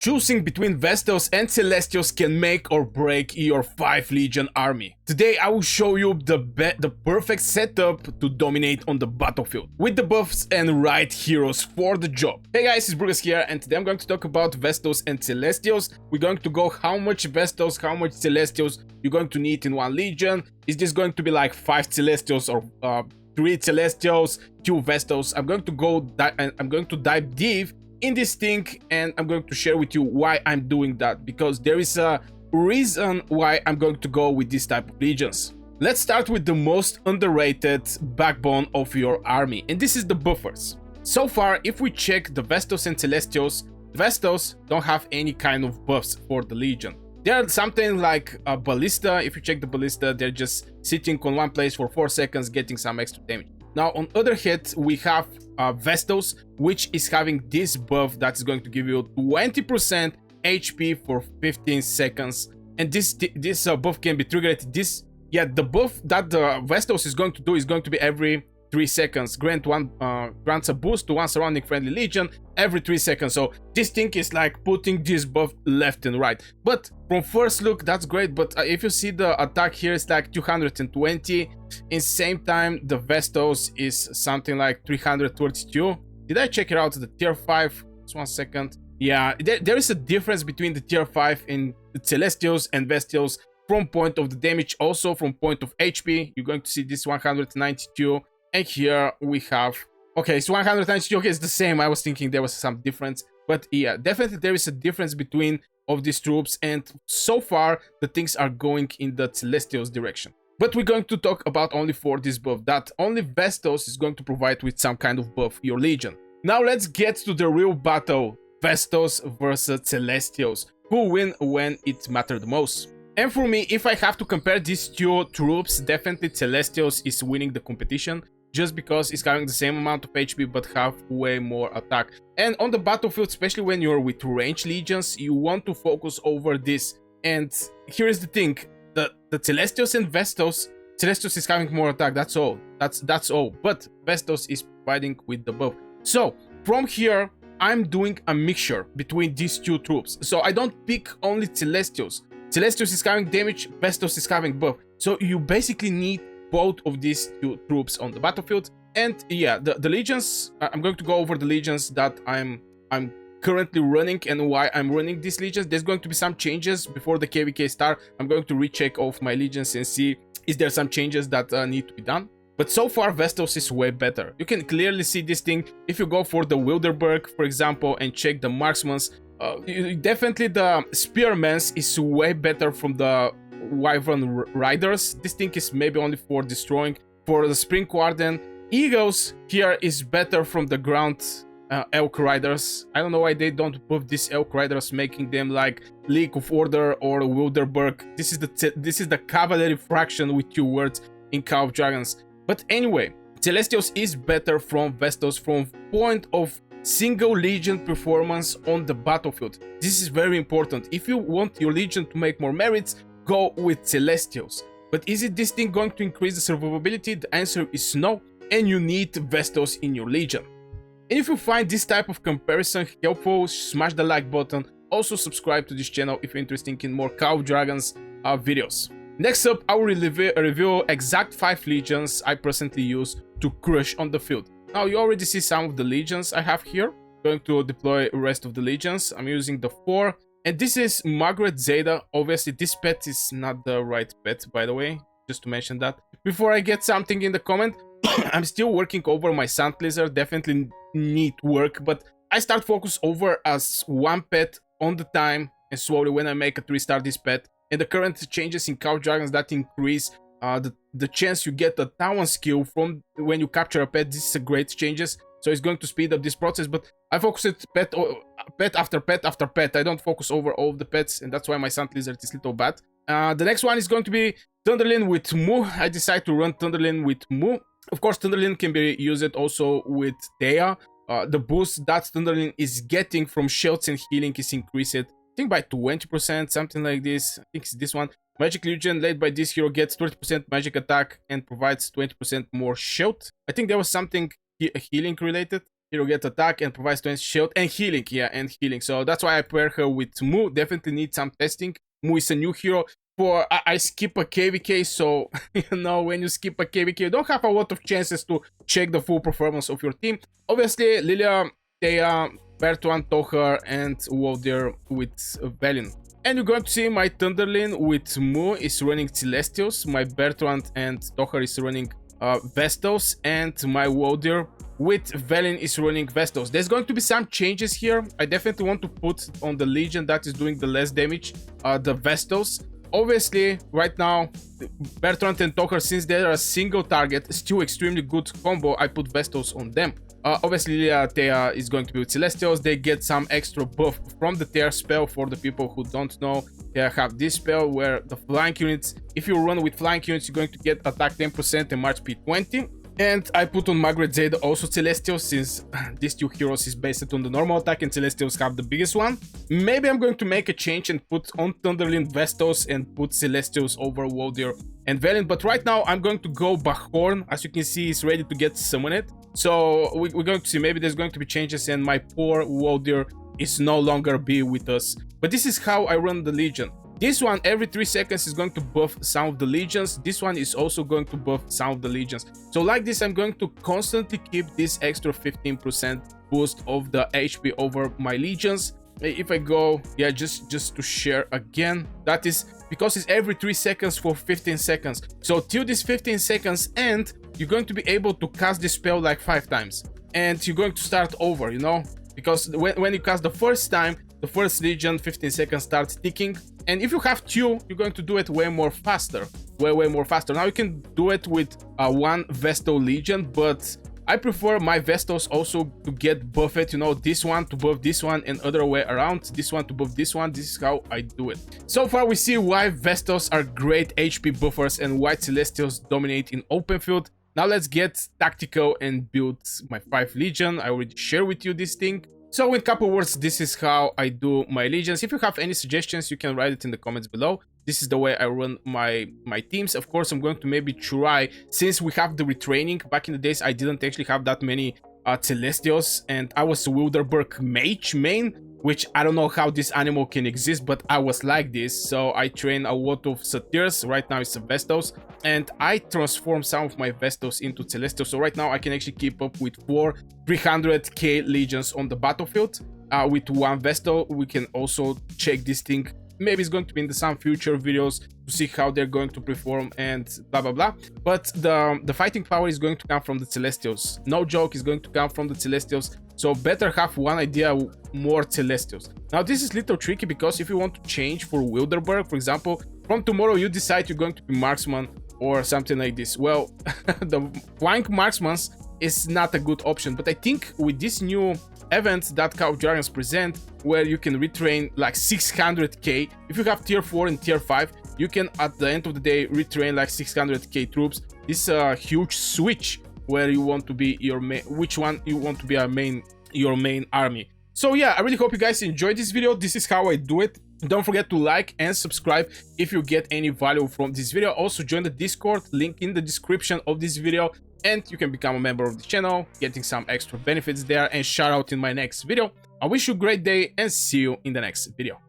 Choosing between Vestals and Celestials can make or break your 5 Legion army. Today I will show you the perfect setup to dominate on the battlefield, with the buffs and right heroes for the job. Hey guys, it's Brugas here, and today I'm going to talk about Vestals and Celestials. We're going to go how much Vestals, how much Celestials you're going to need in one Legion. Is this going to be like 5 Celestials or 3 Celestials, 2 Vestals? I'm going to dive deep in this thing, and I'm going to share with you why I'm doing that, because there is a reason why I'm going to go with this type of legions. Let's start with the most underrated backbone of your army, and this is the buffers. So far, if we check the Vestals and Celestials, Vestals don't have any kind of buffs for the legion. They are something like a ballista. If you check the ballista, they're just sitting on one place for 4 seconds getting some extra damage. Now, on the other hand, we have Vestals, which is having this buff that's going to give you 20% HP for 15 seconds. And this buff can be triggered. The buff that the Vestals is going to do is going to be every 3 seconds. Grants a boost to one surrounding friendly legion every 3 seconds. So this thing is like putting this buff left and right. But from first look, that's great. But if you see the attack here, it's like 220. In same time, the Vestals is something like 332. Did I check it out? The tier 5? Just 1 second. Yeah, there is a difference between the tier 5 in the Celestials and Vestals from point of the damage, also from point of HP. You're going to see this 192. And here we have, okay, it's 192. Okay, it's the same. I was thinking there was some difference, but yeah, definitely there is a difference between of these troops, and so far the things are going in the Celestials direction. But we're going to talk about only for this buff, that only Vestals is going to provide with some kind of buff your legion. Now let's get to the real battle, Vestals versus Celestials. Who win when it matters the most? And for me, if I have to compare these two troops, definitely Celestials is winning the competition, just because it's having the same amount of HP but have way more attack. And on the battlefield, especially when you're with range legions, you want to focus over this. And here is the thing, the Celestials and Vestals, Celestials is having more attack, that's all. That's all. But Vestals is providing with the buff. So from here, I'm doing a mixture between these two troops. So I don't pick only Celestials. Celestials is having damage, Vestals is having buff. So you basically need both of these two troops on the battlefield. And yeah, the legions, I'm going to go over the legions that I'm currently running and why I'm running these legions. There's going to be some changes before the KVK start. I'm going to recheck of my legions and see is there some changes that need to be done. But so far, Vestals is way better. You can clearly see this thing if you go for the Wilderberg, for example, and check the marksmans. Definitely the Spearmans is way better from the Wyvern Riders. This thing is maybe only for destroying. For the Spring Warden, Eagles here is better from the ground Elk Riders. I don't know why they don't buff these Elk Riders, making them like League of Order or Wilderberg. This is the Cavalry fraction with 2 words in Call of Dragons. But anyway, Celestials is better from Vestals from point of single legion performance on the battlefield. This is very important. If you want your legion to make more merits, go with Celestials. But is it this thing going to increase the survivability? The answer is no, and you need Vestals in your legion. And if you find this type of comparison helpful, smash the like button. Also subscribe to this channel if you're interested in more Call of Dragons videos. Next up, I will review exact 5 legions I presently use to crush on the field. Now you already see some of the legions I have here. Going to deploy the rest of the legions. I'm using the 4. And this is Maggat and Zaida. Obviously, this pet is not the right pet, by the way, just to mention that. Before I get something in the comment, I'm still working over my Sand Lizard. Definitely need work, but I start focus over as one pet on the time, and slowly when I make a 3-star this pet. And the current changes in Call of Dragons that increase the chance you get a talent skill from when you capture a pet. This is a great changes. So it's going to speed up this process, but I focus it pet after pet after pet. I don't focus over all of the pets, and that's why my Sand Lizard is a little bad. The next one is going to be Thunderlin with Moo. I decide to run Thunderlin with Moo. Of course, Thunderlin can be used also with Dea. The boost that Thunderlin is getting from shields and healing is increased, I think by 20%, something like this. I think it's this one. Magic Legion led by this hero gets 30% magic attack and provides 20% more shield. I think there was something healing related. Hero gets attack and provides 20 shield and healing. Yeah, and healing. So that's why I pair her with Mu. Definitely need some testing. Mu is a new hero. I skip a KVK, so you know, when you skip a KVK, you don't have a lot of chances to check the full performance of your team. Obviously, Lilia, Thea, Bertrand, Tohar, and Waldir with Velin. And you're going to see my Thunderlin with Mu is running Celestials, my Bertrand and Tohar is running Vestals, and my Waldir with Velin is running Vestals. There's going to be some changes here. I definitely want to put on the Legion that is doing the less damage, the Vestals. Obviously, right now, Bertrand and Tohar, since they're a single target, still extremely good combo, I put Vestals on them. Obviously, Thea is going to be with Celestials. They get some extra buff from the Tear spell. For the people who don't know, they have this spell where the flying units, if you run with flying units, you're going to get attack 10% and march speed 20. And I put on Maggat and Zaida also Celestials, since these two heroes is based on the normal attack and Celestials have the biggest one. Maybe I'm going to make a change and put on Thunderlin Vestals and put Celestials over Waldir and Valiant. But right now I'm going to go Bahorn. As you can see, he's ready to get summoned. So we're going to see, maybe there's going to be changes and my poor Waldir is no longer be with us. But this is how I run the Legion. This one every 3 seconds is going to buff some of the legions. This one is also going to buff some of the legions. So like this, I'm going to constantly keep this extra 15% boost of the HP over my legions. If I go, yeah, just to share again, that is because it's every 3 seconds for 15 seconds. So till this 15 seconds end, you're going to be able to cast this spell like 5 times. And you're going to start over, you know? Because when you cast the first time, the first legion, 15 seconds starts ticking. And if you have 2, you're going to do it way more faster. Way more faster. Now you can do it with one Vestal legion, but I prefer my Vestals also to get buffed, you know, this one to buff this one and other way around, this one to buff this one. This is how I do it. So far we see why Vestals are great HP buffers and why Celestials dominate in open field. Now let's get tactical and build my 5 legion. I already shared with you this thing. So in couple words, this is how I do my legions. If you have any suggestions, you can write it in the comments below. This is the way I run my teams. Of course, I'm going to maybe try, since we have the retraining. Back in the days, I didn't actually have that many Celestials, and I was a Wilderberg Mage main, which I don't know how this animal can exist, but I was like this. So I train a lot of Satyrs. Right now it's a Vestals, and I transform some of my Vestals into Celestials. So right now I can actually keep up with 4 300k legions on the battlefield. With one Vestal, we can also check this thing. Maybe it's going to be in some future videos to see how they're going to perform and blah blah blah. But the fighting power is going to come from the Celestials. No joke, is going to come from the Celestials. So better have one idea, more Celestials. Now this is a little tricky, because if you want to change for Wilderberg, for example, from tomorrow you decide you're going to be marksman or something like this. Well, the flank marksman is not a good option. But I think with this new event that Call of Dragons present, where you can retrain like 600k, if you have tier 4 and tier 5, you can at the end of the day retrain like 600k troops. This is a huge switch where you want to be your main, which one you want to be your main army. So yeah, I really hope you guys enjoyed this video. This is how I do it. Don't forget to like and subscribe if you get any value from this video. Also join the Discord, link in the description of this video, and you can become a member of the channel, getting some extra benefits there and shout out in my next video. I wish you a great day and see you in the next video.